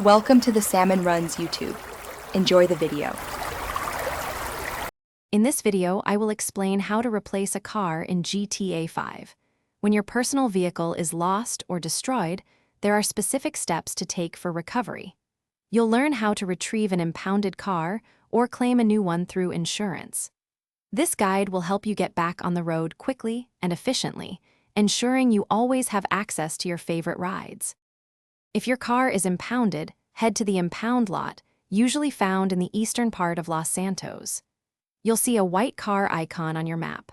Welcome to the Salmon Runs YouTube. Enjoy the video. In this video, I will explain how to replace a car in GTA 5. When your personal vehicle is lost or destroyed, there are specific steps to take for recovery. You'll learn how to retrieve an impounded car or claim a new one through insurance. This guide will help you get back on the road quickly and efficiently, ensuring you always have access to your favorite rides. If your car is impounded, head to the impound lot, usually found in the eastern part of Los Santos. You'll see a white car icon on your map.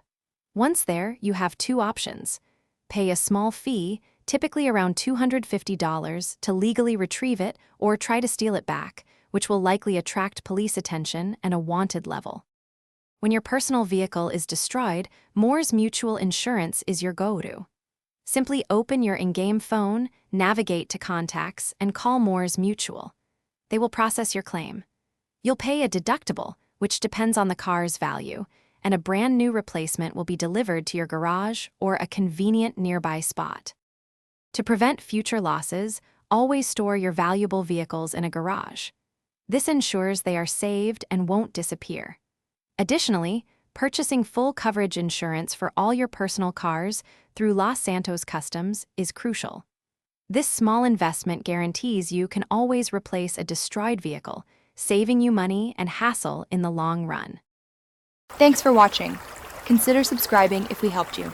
Once there, you have two options. Pay a small fee, typically around $250, to legally retrieve it or try to steal it back, which will likely attract police attention and a wanted level. When your personal vehicle is destroyed, Moores Mutual Insurance is your go-to. Simply open your in-game phone, navigate to contacts, and call Moores Mutual. They will process your claim. You'll pay a deductible, which depends on the car's value, and a brand new replacement will be delivered to your garage or a convenient nearby spot. To prevent future losses, always store your valuable vehicles in a garage. This ensures they are saved and won't disappear. Additionally, purchasing full coverage insurance for all your personal cars through Los Santos Customs is crucial. This small investment guarantees you can always replace a destroyed vehicle, saving you money and hassle in the long run. Thanks for watching. Consider subscribing if we helped you.